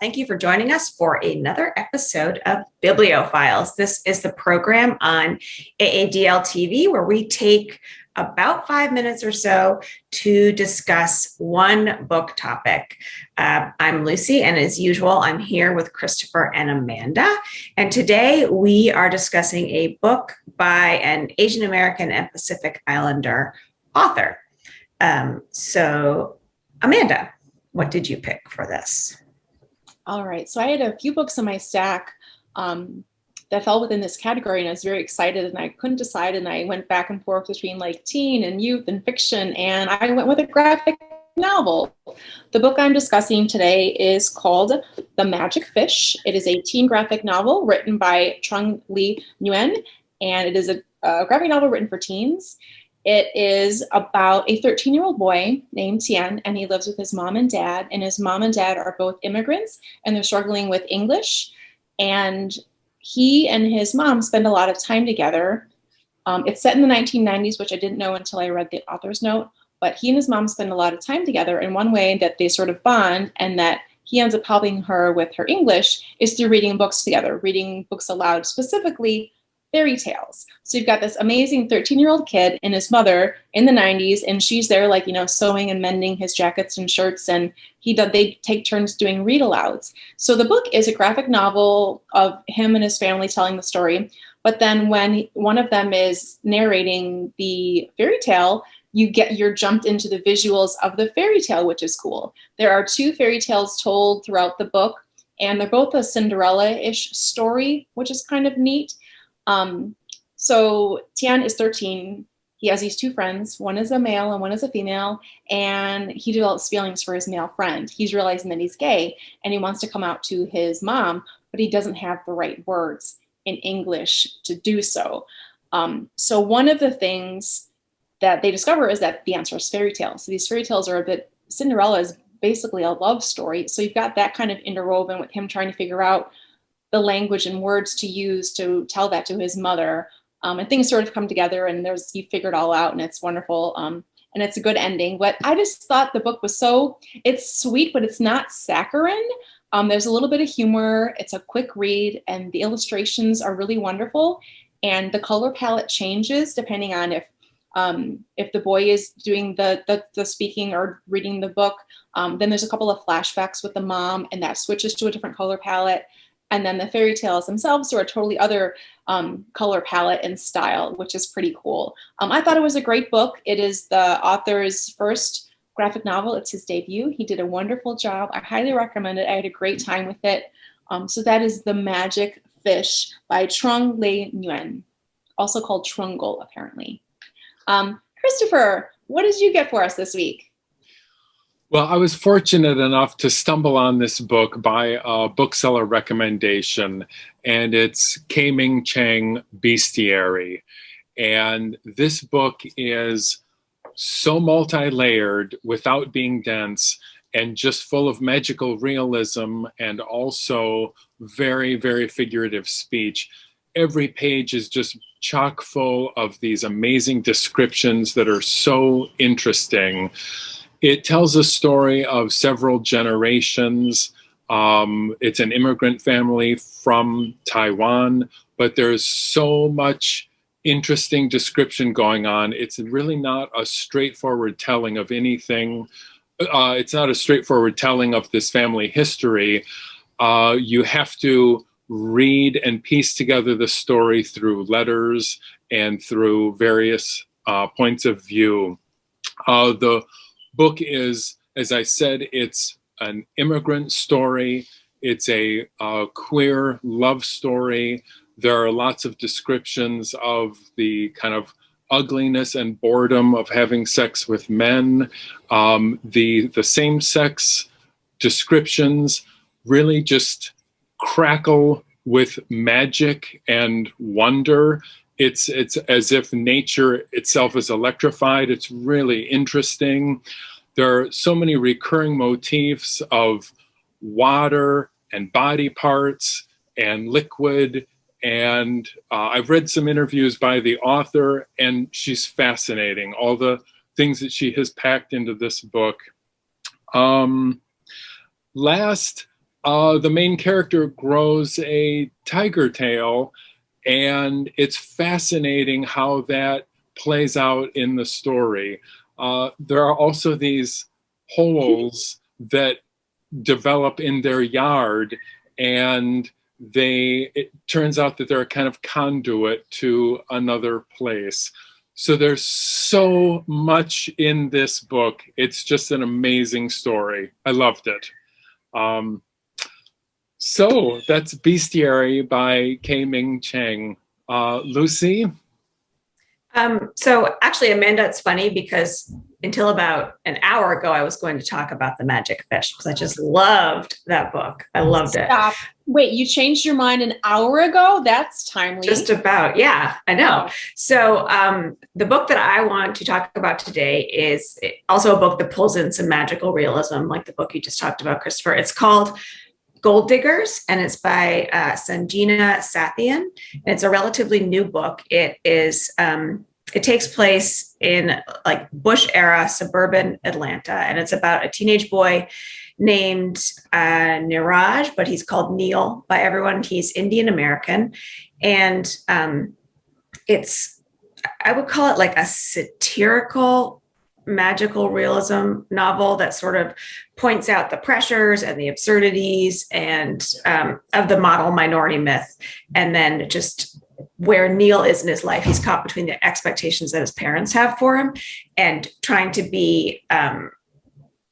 Thank you for joining us for another episode of Bibliophiles. This is the program on AADL TV where we take about 5 minutes or so to discuss one book topic. I'm Lucy, and as usual, I'm here with Christopher and Amanda. And today we are discussing a book by an Asian American and Pacific Islander author. So, Amanda, what did you pick for this? All right, so I had a few books in my stack that fell within this category, and I was very excited, and I couldn't decide, and I went back and forth between like teen and youth and fiction, and I went with a graphic novel. The book I'm discussing today is called The Magic Fish. It is a teen graphic novel written by Trung Le Nguyen, and it is a graphic novel written for teens. It is about a 13-year-old boy named Tian, and he lives with his mom and dad, and his mom and dad are both immigrants, and they're struggling with English, and he and his mom spend a lot of time together. It's set in the 1990s, which I didn't know until I read the author's note, but he and his mom spend a lot of time together, and one way that they sort of bond and that he ends up helping her with her English is through reading books together, reading books aloud, specifically fairy tales. So you've got this amazing 13-year-old kid and his mother in the 90s, and she's there like, sewing and mending his jackets and shirts, and they take turns doing read-alouds. So the book is a graphic novel of him and his family telling the story, but then when one of them is narrating the fairy tale, you're jumped into the visuals of the fairy tale, which is cool. There are 2 fairy tales told throughout the book, and they're both a Cinderella-ish story, which is kind of neat. So Tian is 13. He has these 2 friends. One is a male and one is a female, and he develops feelings for his male friend. He's realizing that he's gay, and he wants to come out to his mom, but he doesn't have the right words in English to do so. So one of the things that they discover is that the answer is fairy tales. So these fairy tales are Cinderella is basically a love story. So you've got that kind of interwoven with him trying to figure out the language and words to use to tell that to his mother. And things sort of come together, and you figure it all out, and it's wonderful. And it's a good ending. But I just thought the book was it's sweet, but it's not saccharine. There's a little bit of humor. It's a quick read, and the illustrations are really wonderful. And the color palette changes depending on if the boy is doing the speaking or reading the book. Then there's a couple of flashbacks with the mom, and that switches to a different color palette. And then the fairy tales themselves are a totally other color palette and style, which is pretty cool. I thought it was a great book. It is the author's first graphic novel. It's his debut. He did a wonderful job. I highly recommend it. I had a great time with it. So that is The Magic Fish by Trung Le Nguyen, also called Trungle, apparently. Christopher, what did you get for us this week? Well, I was fortunate enough to stumble on this book by a bookseller recommendation, and it's Ka-Ming Chang Bestiary. And this book is so multi-layered without being dense and just full of magical realism and also very, very figurative speech. Every page is just chock full of these amazing descriptions that are so interesting. It tells a story of several generations. It's an immigrant family from Taiwan, but there's so much interesting description going on. It's really not a straightforward telling of anything. It's not a straightforward telling of this family history. You have to read and piece together the story through letters and through various points of view. The book is, as I said, it's an immigrant story. It's a queer love story. There are lots of descriptions of the kind of ugliness and boredom of having sex with men. The same-sex descriptions really just crackle with magic and wonder. It's as if nature itself is electrified. It's really interesting. There are so many recurring motifs of water and body parts and liquid And I've read some interviews by the author, and she's fascinating. All the things that she has packed into this book. The main character grows a tiger tail, and it's fascinating how that plays out in the story. There are also these holes that develop in their yard, and it turns out that they're a kind of conduit to another place. So there's so much in this book. It's just an amazing story. I loved it. So that's Bestiary by K-Ming Cheng. Lucy? So actually, Amanda, it's funny because until about an hour ago, I was going to talk about The Magic Fish because I just loved that book. I loved it. Wait, you changed your mind an hour ago? That's timely. Just about, yeah, I know. Oh. So the book that I want to talk about today is also a book that pulls in some magical realism, like the book you just talked about, Christopher. It's called Gold Diggers, and it's by Sanjina Sathian. It's a relatively new book. It takes place in like Bush era suburban Atlanta, and it's about a teenage boy named Niraj, but he's called Neil by everyone. He's Indian American, and I would call it like a satirical magical realism novel that sort of points out the pressures and the absurdities and of the model minority myth, and then just where Neil is in his life. He's caught between the expectations that his parents have for him and trying to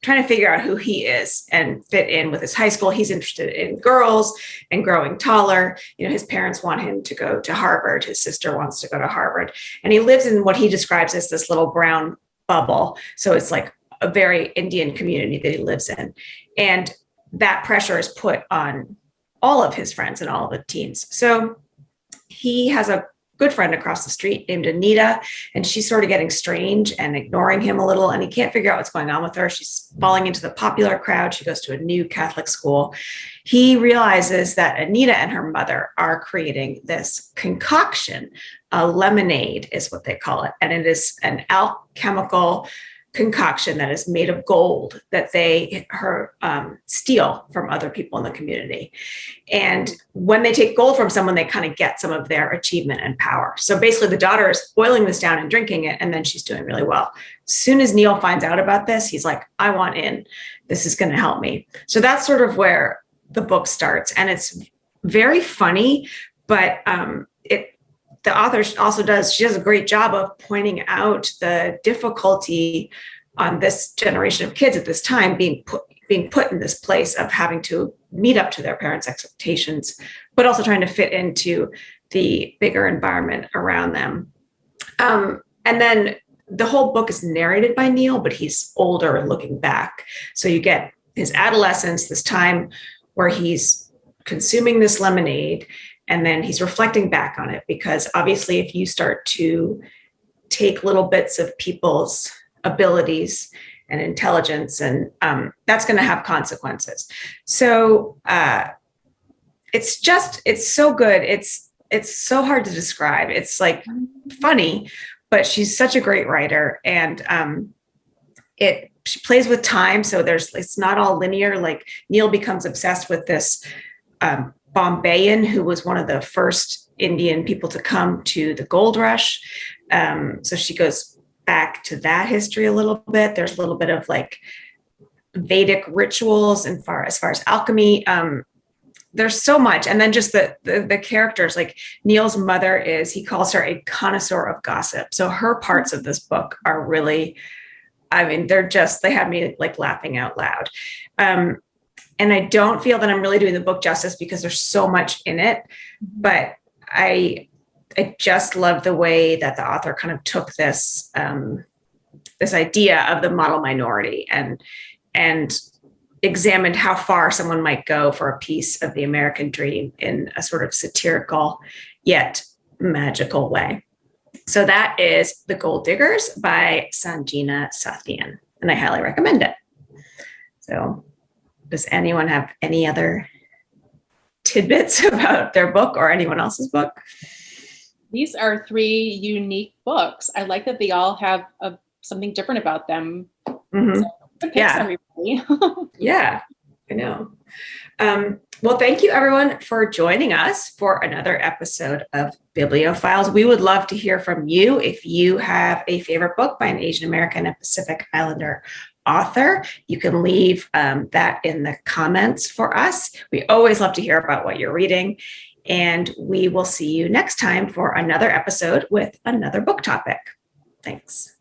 figure out who he is and fit in with his high school. He's interested in girls and growing taller. You know, his parents want him to go to Harvard. His sister wants to go to Harvard, and he lives in what he describes as this little brown bubble. So it's like a very Indian community that he lives in. And that pressure is put on all of his friends and all of the teens. So he has a good friend across the street named Anita, and she's sort of getting strange and ignoring him a little, and he can't figure out what's going on with her. She's falling into the popular crowd. She goes to a new Catholic school. He realizes that Anita and her mother are creating this concoction. A lemonade is what they call it, and it is an alchemical concoction that is made of gold that they steal from other people in the community. And when they take gold from someone, they kind of get some of their achievement and power. So basically the daughter is boiling this down and drinking it, and then she's doing really well. As soon as Neil finds out about this, he's like, I want in. This is going to help me. So that's sort of where the book starts. And it's very funny, but the author also she does a great job of pointing out the difficulty on this generation of kids at this time being put in this place of having to meet up to their parents' expectations, but also trying to fit into the bigger environment around them. And then the whole book is narrated by Neil, but he's older and looking back. So you get his adolescence, this time where he's consuming this lemonade, and then he's reflecting back on it, because obviously if you start to take little bits of people's abilities and intelligence, and that's going to have consequences. So it's so good. It's so hard to describe. It's like funny, but she's such a great writer, and she plays with time. So it's not all linear. Like Neil becomes obsessed with this Bombayan, who was one of the first Indian people to come to the gold rush. So she goes back to that history a little bit. There's a little bit of like Vedic rituals as far as alchemy. There's so much. And then just the characters, like Neil's mother he calls her a connoisseur of gossip. So her parts of this book are really, I mean, they have me like laughing out loud. And I don't feel that I'm really doing the book justice because there's so much in it, but I just love the way that the author kind of took this idea of the model minority and examined how far someone might go for a piece of the American dream in a sort of satirical yet magical way. So that is The Gold Diggers by Sanjina Sathian, and I highly recommend it. So does anyone have any other tidbits about their book or anyone else's book? These are 3 unique books. I like that they all have something different about them. Mhm. So good picks, everybody. Yeah, I know. Well, thank you everyone for joining us for another episode of Bibliophiles. We would love to hear from you if you have a favorite book by an Asian American and Pacific Islander author. You can leave that in the comments for us. We always love to hear about what you're reading. And we will see you next time for another episode with another book topic. Thanks.